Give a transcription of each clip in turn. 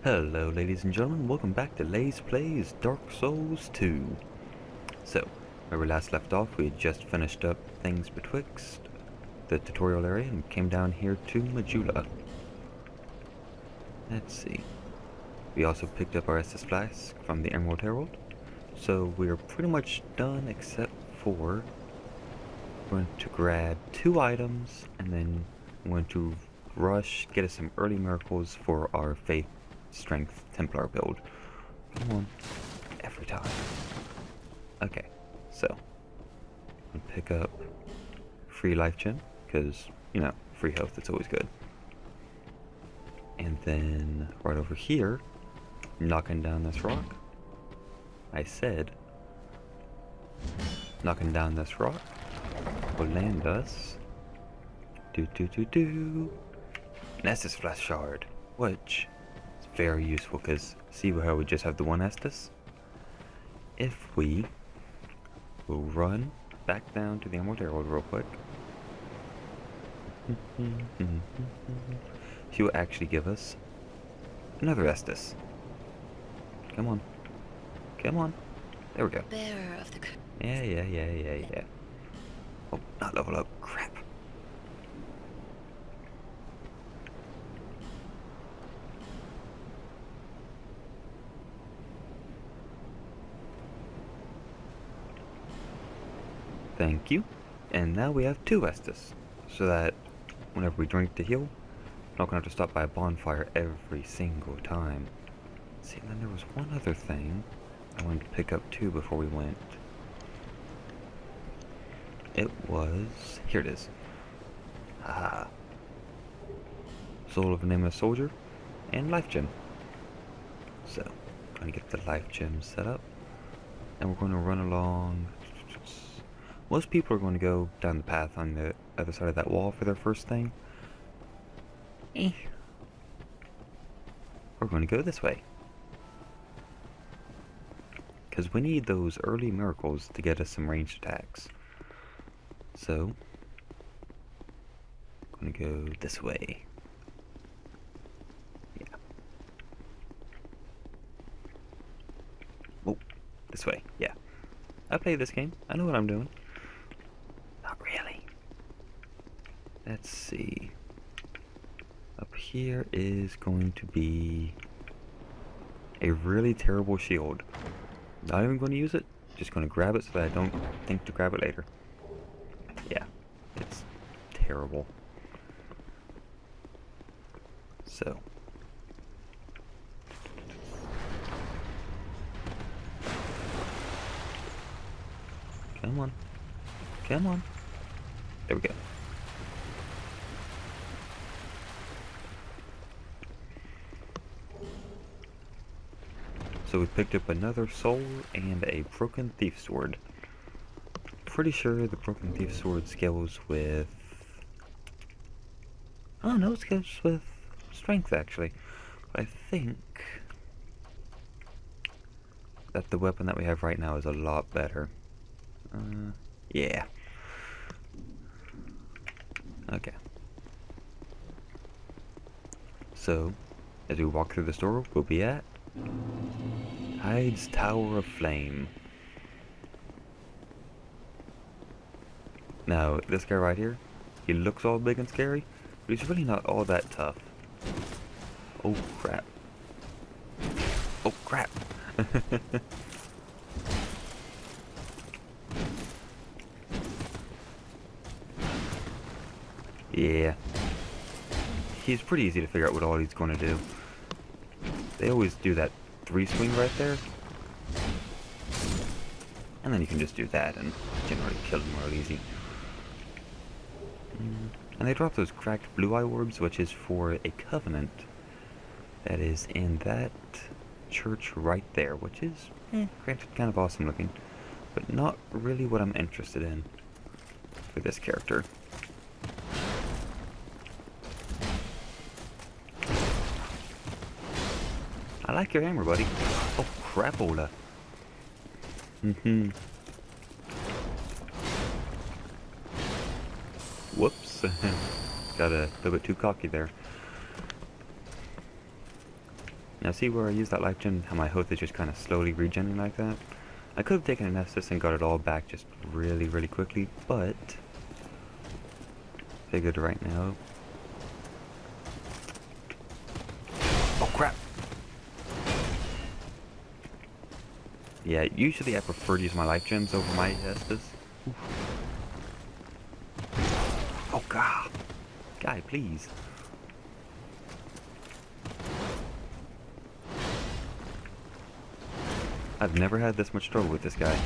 Hello ladies and gentlemen, welcome back to Laez Plays Dark Souls 2. So, where we last left off, we had just finished up things betwixt the tutorial area and came down here to Majula. Let's see. We also picked up our Estus Flask from the Emerald Herald. So we are pretty much done except for we're going to grab 2 items and then we're going to rush, get us some early miracles for our Faith Strength Templar build. Come on. Every time. Okay, so I'm gonna pick up free life gem, because, you know, free health, it's always good. And then right over here, knocking down this rock. I said knocking down this rock will land us Estus Flask Shard, which is very useful because see how we just have the one Estus? If we will run back down to the Emerald Herald real quick, he will actually give us another Estus. Come on. Come on. There we go. Bearer of the... Yeah. Oh, not level up. Crap. Thank you. And now we have 2 Estus, so that whenever we drink to heal, we're not going to have to stop by a bonfire every single time. See, and then there was one other thing I wanted to pick up too before we went. It was... here it is. Haha. Soul of a Nameless Soldier and Life Gem. So, I'm going to get the Life Gem set up, and we're going to run along. Most people are going to go down the path on the other side of that wall for their first thing. We're going to go this way. Because we need those early miracles to get us some ranged attacks. So, I'm going to go this way. Yeah. Oh, this way, yeah. I play this game. I know what I'm doing. Not really. Let's see. Up here is going to be a really terrible shield. Not even going to use it. Just going to grab it so that I don't think to grab it later. Yeah, it's terrible. So. Come on. Come on. There we go. So we picked up another soul and a broken thief sword. Pretty sure the broken thief sword scales with... oh no, it scales with strength actually. But I think that the weapon that we have right now is a lot better. Yeah. Okay. So, as we walk through this door, we'll be at Heide's Tower of Flame. Now, this guy right here, he looks all big and scary, but he's really not all that tough. Oh crap. Oh crap. Yeah. He's pretty easy to figure out what all he's going to do. They always do that 3 swing right there. And then you can just do that and generally kill him real easy. And they drop those cracked blue eye orbs, which is for a covenant that is in that church right there, which is granted kind of awesome looking, but not really what I'm interested in for this character. I like your hammer, buddy. Oh, crapola. Whoops. Got a little bit too cocky there. Now see where I use that life gem, how my health is just kind of slowly regenerating like that? I could have taken an Estus and got it all back just really, really quickly, but figured right now. Oh crap! Yeah, usually I prefer to use my life gems over my Estus. Oof. Oh god! Guy, please. I've never had this much trouble with this guy.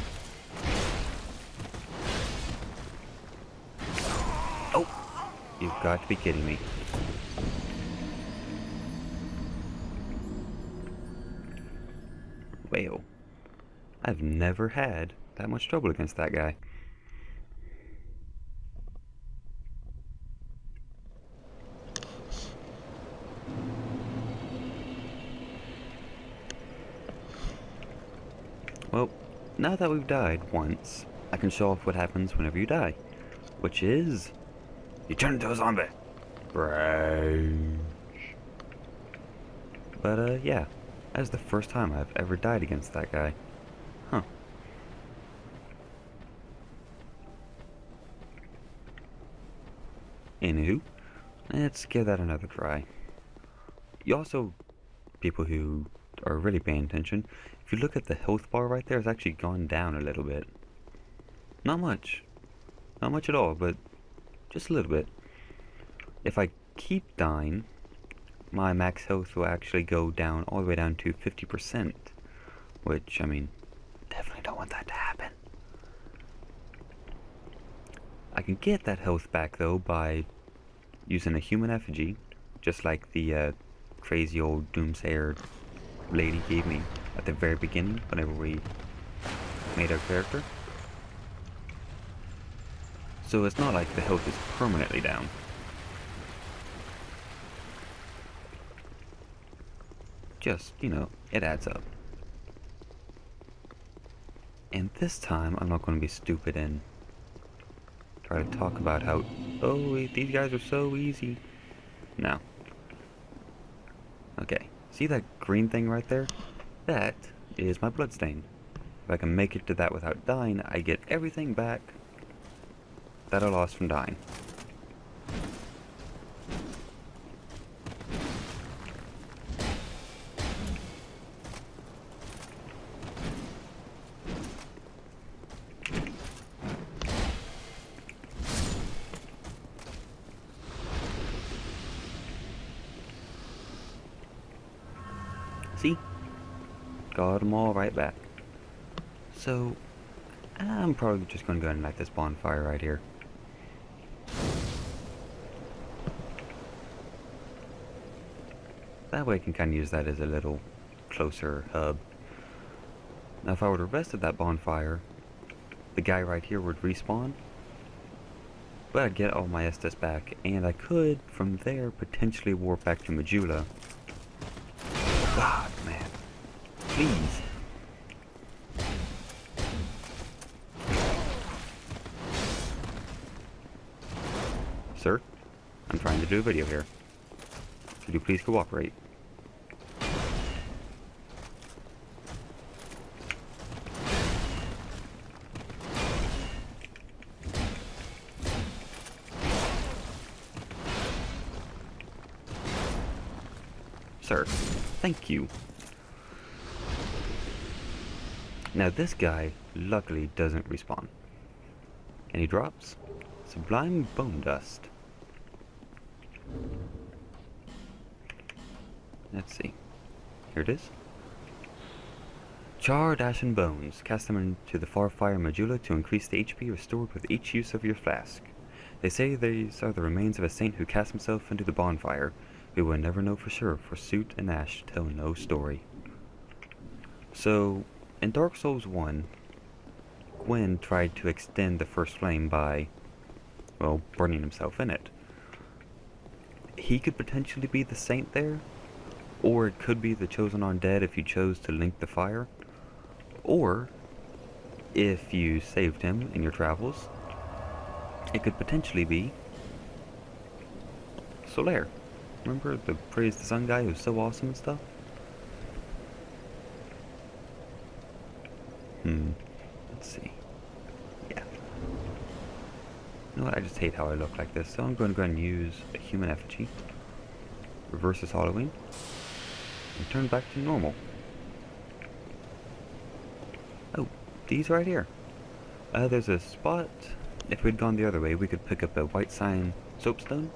Oh! You've got to be kidding me. Well, I've never had that much trouble against that guy. Well, now that we've died once, I can show off what happens whenever you die. Which is... you turn into a zombie. Rage. But, yeah. That's the first time I've ever died against that guy. Huh. Anywho, let's give that another try. You also, people who are really paying attention, if you look at the health bar right there, it's actually gone down a little bit. Not much. Not much at all, but just a little bit. If I keep dying, my max health will actually go down all the way down to 50%. Which, I mean, definitely don't want that to happen. I can get that health back, though, by using a human effigy, just like the crazy old doomsayer lady gave me at the very beginning, whenever we made our character. So it's not like the health is permanently down. Just, you know, it adds up. And this time, I'm not going to be stupid and try to talk about how, oh, these guys are so easy. No. Okay, see that green thing right there? That is my bloodstain. If I can make it to that without dying, I get everything back that I lost from dying. See? Got them all right back. So, I'm probably just going to go ahead and light this bonfire right here. That way I can kind of use that as a little closer hub. Now if I were to rest at that bonfire, the guy right here would respawn. But I'd get all my Estus back, and I could, from there, potentially warp back to Majula. God, man. Please. Sir, I'm trying to do a video here. Could you please cooperate? Sir, thank you. Now this guy, luckily, doesn't respawn. And he drops Sublime Bone Dust. Let's see. Here it is. Charred Ashen Bones. Cast them into the Farfire Majula to increase the HP restored with each use of your flask. They say these are the remains of a saint who cast himself into the bonfire. We will never know for sure, for Soot and Ash tell no story. So, in Dark Souls 1, Gwyn tried to extend the first flame by, well, burning himself in it. He could potentially be the saint there, or it could be the chosen undead if you chose to link the fire, or if you saved him in your travels, it could potentially be Solaire. Remember the Praise the Sun guy who's so awesome and stuff? Let's see. Yeah. You know what? I just hate how I look like this, so I'm going to go ahead and use a human effigy. Reverse this Halloween. And turn back to normal. Oh, these right here. There's a spot. If we'd gone the other way, we could pick up a white sign soapstone,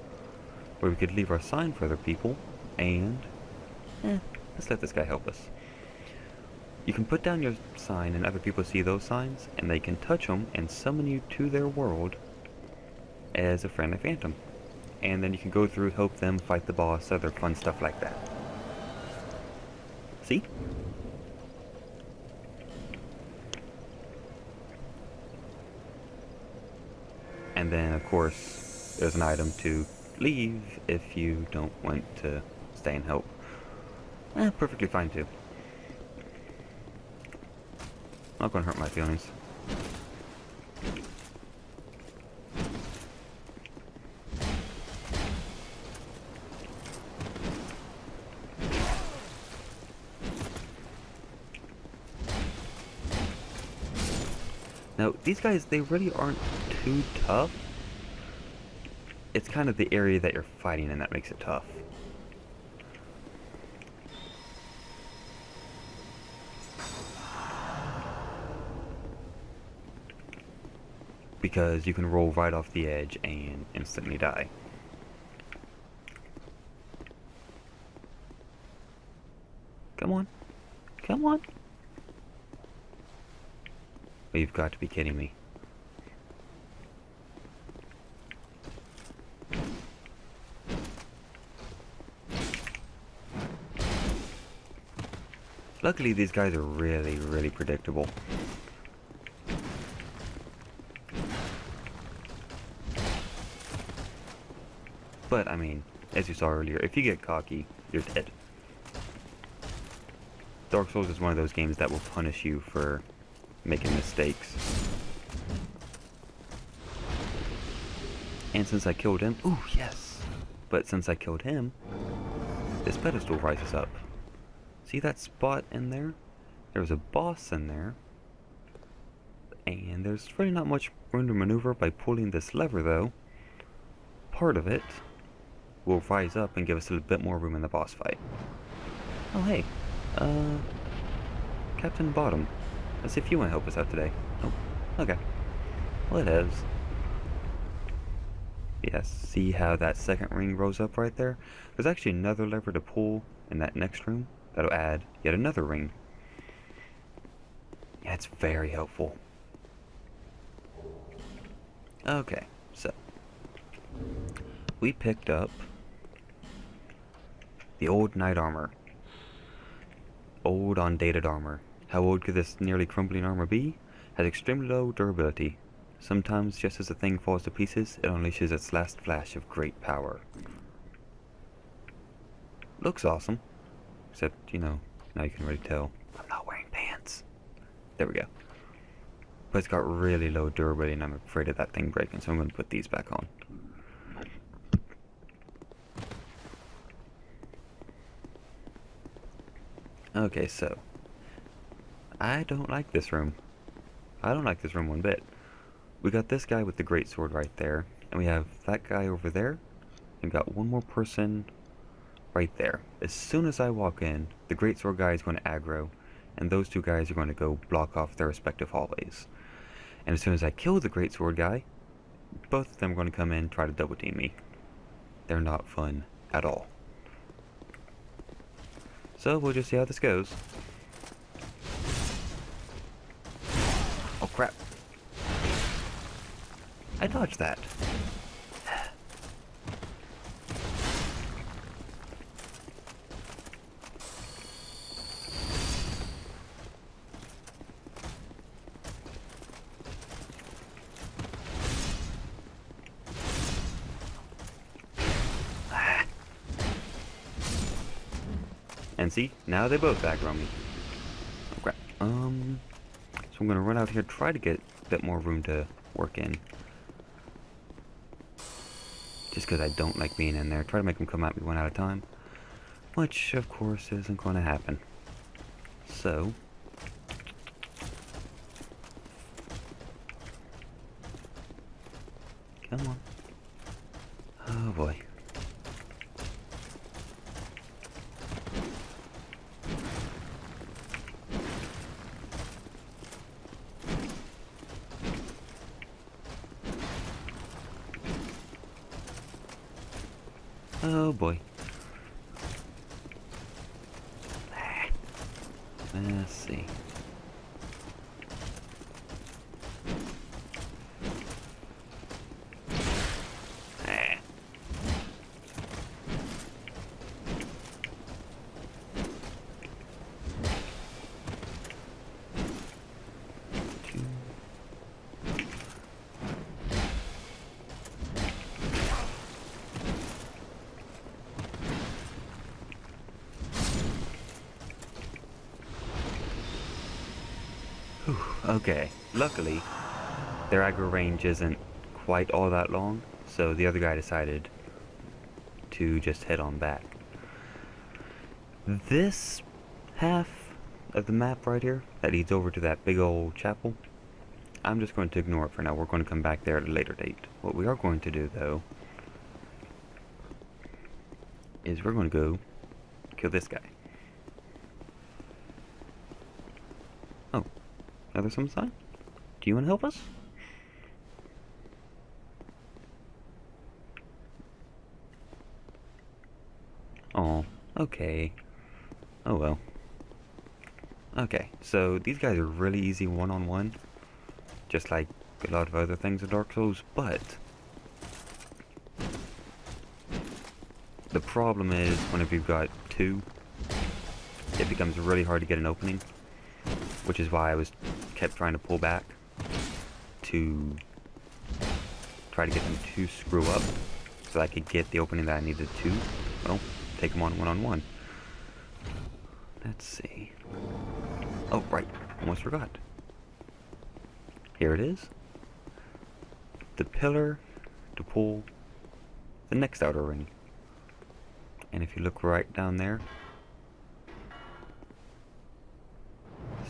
where we could leave our sign for other people, and let's let this guy help us. You can put down your sign and other people see those signs, and they can touch them and summon you to their world as a friendly phantom. And then you can go through, help them fight the boss, other fun stuff like that. See? And then, of course, there's an item to leave if you don't want to stay and help. Perfectly fine too. Not gonna hurt my feelings. Now, these guys, they really aren't too tough. It's kind of the area that you're fighting in that makes it tough. Because you can roll right off the edge and instantly die. Come on. Come on. Oh, you've got to be kidding me. Luckily, these guys are really, really predictable. But, I mean, as you saw earlier, if you get cocky, you're dead. Dark Souls is one of those games that will punish you for making mistakes. And since I killed him... Ooh, yes! But since I killed him, this pedestal rises up. See that spot in there? There's a boss in there. And there's really not much room to maneuver by pulling this lever, though. Part of it will rise up and give us a little bit more room in the boss fight. Oh, hey. Captain Bottom. Let's see if you want to help us out today. Oh, okay. Well, it is. Yes, see how that second ring rose up right there? There's actually another lever to pull in that next room that'll add yet another ring. Yeah, it's very helpful. Okay, so we picked up the old knight armor. Old undated armor. How old could this nearly crumbling armor be? Has extremely low durability. Sometimes just as the thing falls to pieces, it unleashes its last flash of great power. Looks awesome. Except, you know, now you can really tell I'm not wearing pants. There we go. But it's got really low durability and I'm afraid of that thing breaking, so I'm going to put these back on. Okay, so I don't like this room. I don't like this room one bit. We got this guy with the greatsword right there, and we have that guy over there, and got one more person right there. As soon as I walk in, the greatsword guy is going to aggro, and those two guys are going to go block off their respective hallways. And as soon as I kill the greatsword guy, both of them are going to come in and try to double team me. They're not fun at all. So we'll just see how this goes. Oh crap. I dodged that. And see, now they both aggro me. Oh crap. So I'm gonna run out here, try to get a bit more room to work in. Just because I don't like being in there. Try to make them come at me one at a time. Which, of course, isn't going to happen. So, Come on. Oh boy. Oh boy. Let's see. Whew, okay, luckily, their aggro range isn't quite all that long, so the other guy decided to just head on back. This half of the map right here, that leads over to that big old chapel, I'm just going to ignore it for now. We're going to come back there at a later date. What we are going to do, though, is we're going to go kill this guy. Oh, another some sign? Do you want to help us? Oh, okay. Oh well. Okay, so these guys are really easy one-on-one, just like a lot of other things in Dark Souls, but the problem is whenever you've got two, it becomes really hard to get an opening, which is why I kept trying to pull back to try to get them to screw up so I could get the opening that I needed to, well, take them on one-on-one. Let's see. Oh, right. Almost forgot. Here it is. The pillar to pull the next outer ring. And if you look right down there,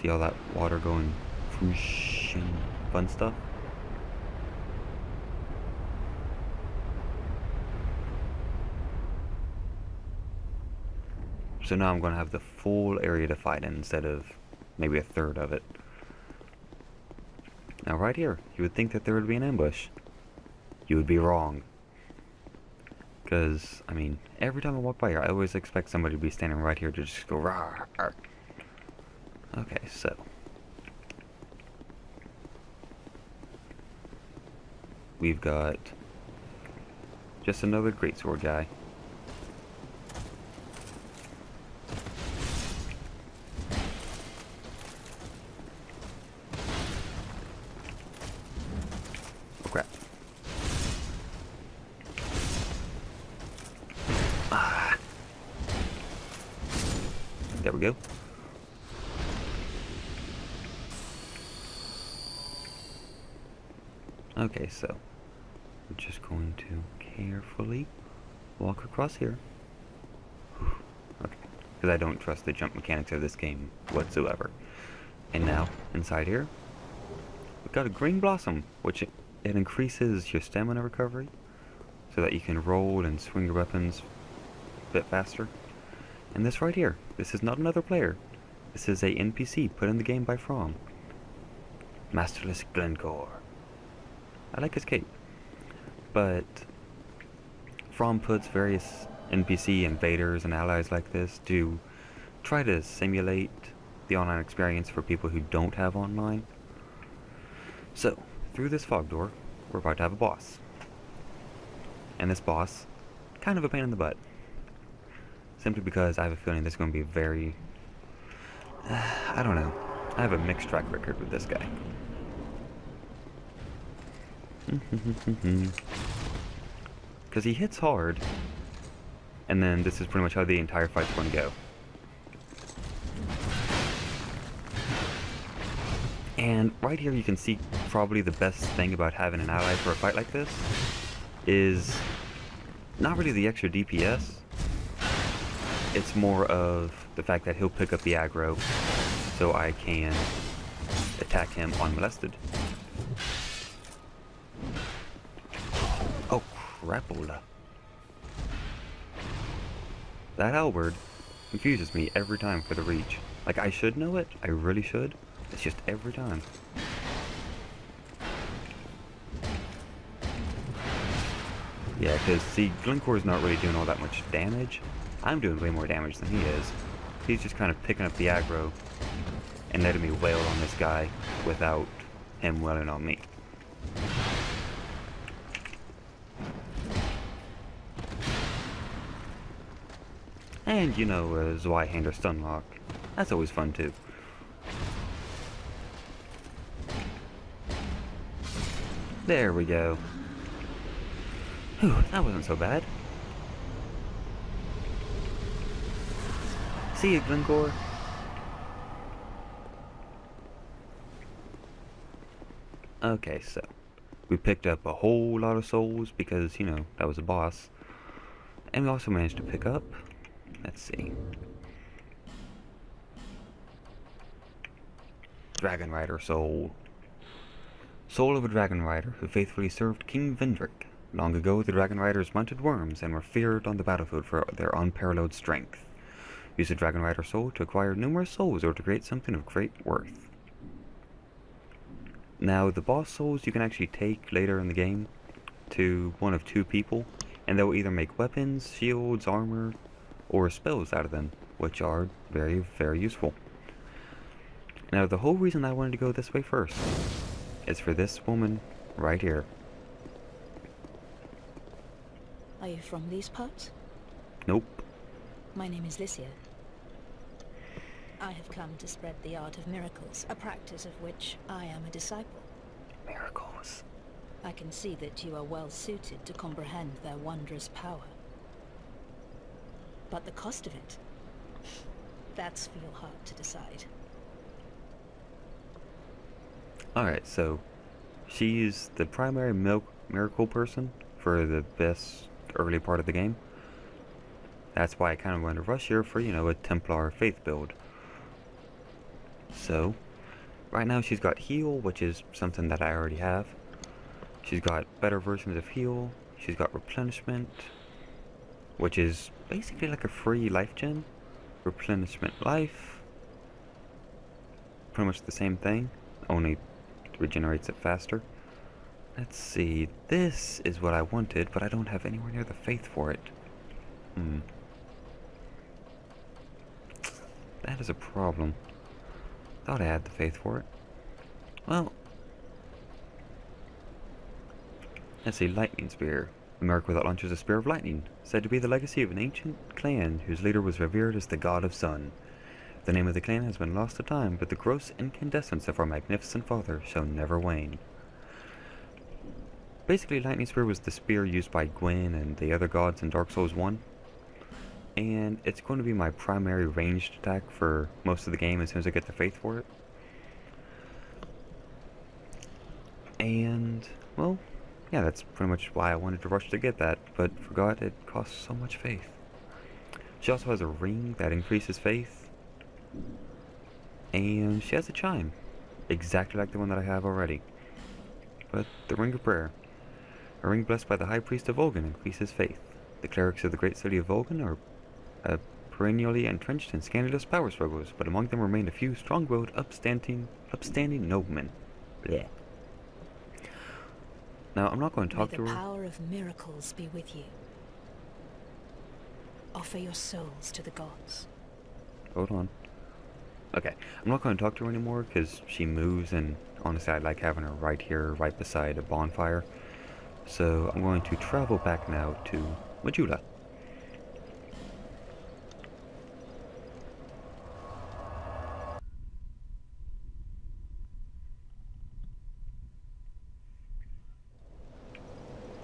see all that water going whoosh and fun stuff? So now I'm going to have the full area to fight in instead of maybe a third of it. Now right here, you would think that there would be an ambush. You would be wrong. Because, I mean, every time I walk by here, I always expect somebody to be standing right here to just go rah, rah. Okay, so. We've got just another greatsword guy. Oh crap. Ah. There we go. Okay, so I'm just going to carefully walk across here. Okay, because I don't trust the jump mechanics of this game whatsoever. And now, inside here, we've got a green blossom, which it increases your stamina recovery so that you can roll and swing your weapons a bit faster. And this right here, this is not another player. This is a NPC put in the game by From. Masterless Glencore. I like his cape. But From puts various NPC invaders and allies like this to try to simulate the online experience for people who don't have online. So, through this fog door, we're about to have a boss. And this boss, kind of a pain in the butt. Simply because I have a feeling this is going to be very... I don't know. I have a mixed track record with this guy. Because he hits hard, and then this is pretty much how the entire fight's going to go. And right here you can see probably the best thing about having an ally for a fight like this is not really the extra DPS. It's more of the fact that he'll pick up the aggro so I can attack him unmolested. crapola. That halberd confuses me every time for the reach. Like, I should know it, I really should. It's just every time. Yeah, because, see, Glencore's not really doing all that much damage. I'm doing way more damage than he is. He's just kind of picking up the aggro and letting me wail on this guy without him wailing on me. And, you know, Zweihander Stunlock. That's always fun, too. There we go. Whew, that wasn't so bad. See you, Glencore. Okay, so we picked up a whole lot of souls because, you know, that was a boss. And we also managed to pick up, let's see, Dragon Rider soul. Soul of a Dragon Rider who faithfully served King Vendrick. Long ago, the Dragon Riders mounted worms and were feared on the battlefield for their unparalleled strength. Use the Dragon Rider soul to acquire numerous souls or to create something of great worth. Now, the boss souls you can actually take later in the game to one of two people, and they will either make weapons, shields, armor, or spells out of them, which are very, very useful. Now, the whole reason I wanted to go this way first is for this woman right here. Are you from these parts? Nope. My name is Lycia. I have come to spread the art of miracles, a practice of which I am a disciple. Miracles. I can see that you are well suited to comprehend their wondrous power. But the cost of it, that's for your heart to decide. Alright, so she's the primary miracle person for the best early part of the game. That's why I kind of wanted to rush here for, you know, a Templar faith build. So, right now she's got heal, which is something that I already have. She's got better versions of heal. She's got replenishment, which is basically like a free life gen. Replenishment life. Pretty much the same thing, only regenerates it faster. Let's see, this is what I wanted, but I don't have anywhere near the faith for it. That is a problem. Thought I had the faith for it. Well, let's see, lightning spear. A miracle that launches a spear of lightning, said to be the legacy of an ancient clan whose leader was revered as the god of sun. The name of the clan has been lost to time, but the gross incandescence of our magnificent father shall never wane. Basically, lightning spear was the spear used by Gwyn and the other gods in Dark Souls 1. And it's going to be my primary ranged attack for most of the game as soon as I get the faith for it. And, well, yeah, that's pretty much why I wanted to rush to get that, but forgot it costs so much faith. She also has a ring that increases faith. And she has a chime, exactly like the one that I have already. But the Ring of Prayer. A ring blessed by the High Priest of Volgan increases faith. The clerics of the great city of Volgan are perennially entrenched in scandalous power struggles, but among them remain a few strong-willed, upstanding noblemen. Blech. Now, I'm not going to talk to her. May the power of miracles be with you. Offer your souls to the gods. Hold on. Okay, I'm not going to talk to her anymore because she moves, and honestly, I like having her right here, right beside a bonfire. So I'm going to travel back now to Majula.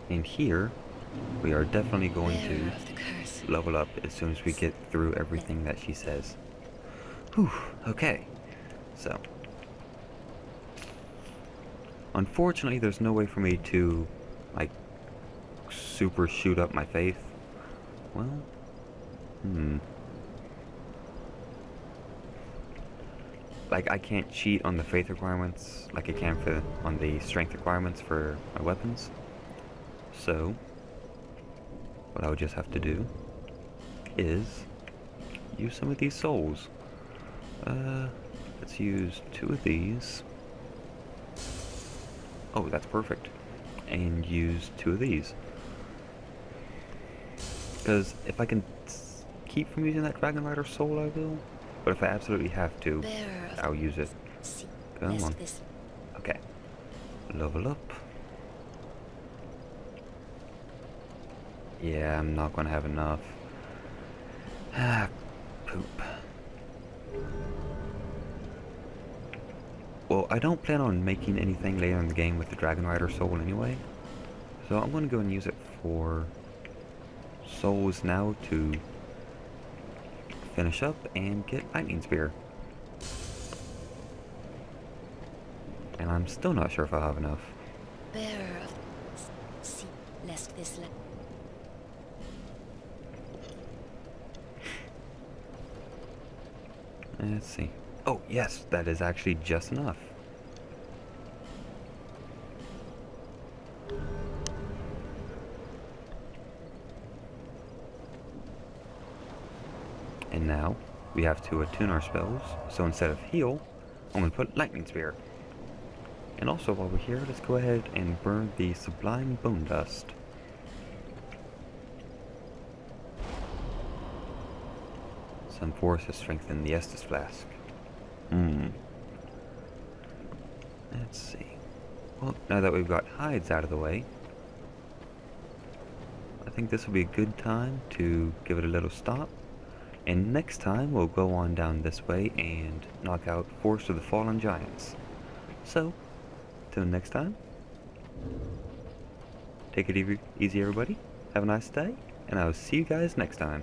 And here, we are definitely going to level up as soon as we get through everything that she says. Whew, okay. So, unfortunately, there's no way for me to, like, super shoot up my faith. Well, like, I can't cheat on the faith requirements like I can on the strength requirements for my weapons. So, what I would just have to do is use some of these souls. Let's use 2 of these. Oh, that's perfect. And use 2 of these. Because if I can keep from using that Dragon Rider soul, I will. But if I absolutely have to, I'll use it. Come on. Okay. Level up. Yeah, I'm not gonna have enough. Ah, poop. Well, I don't plan on making anything later in the game with the Dragon Rider soul anyway. So I'm gonna go and use it for souls now to finish up and get Lightning Spear. And I'm still not sure if I'll have enough. Bearer of see, lest this Let's see. Oh, yes, that is actually just enough. And now, we have to attune our spells. So instead of heal, I'm going to put Lightning Spear. And also, while we're here, let's go ahead and burn the Sublime Bone Dust. Some force to strengthen the Estus Flask. Let's see. Well, now that we've got Heide's out of the way, I think this will be a good time to give it a little stop. And next time, we'll go on down this way and knock out Force of the Fallen Giants. So, till next time, take it easy everybody, have a nice day, and I'll see you guys next time.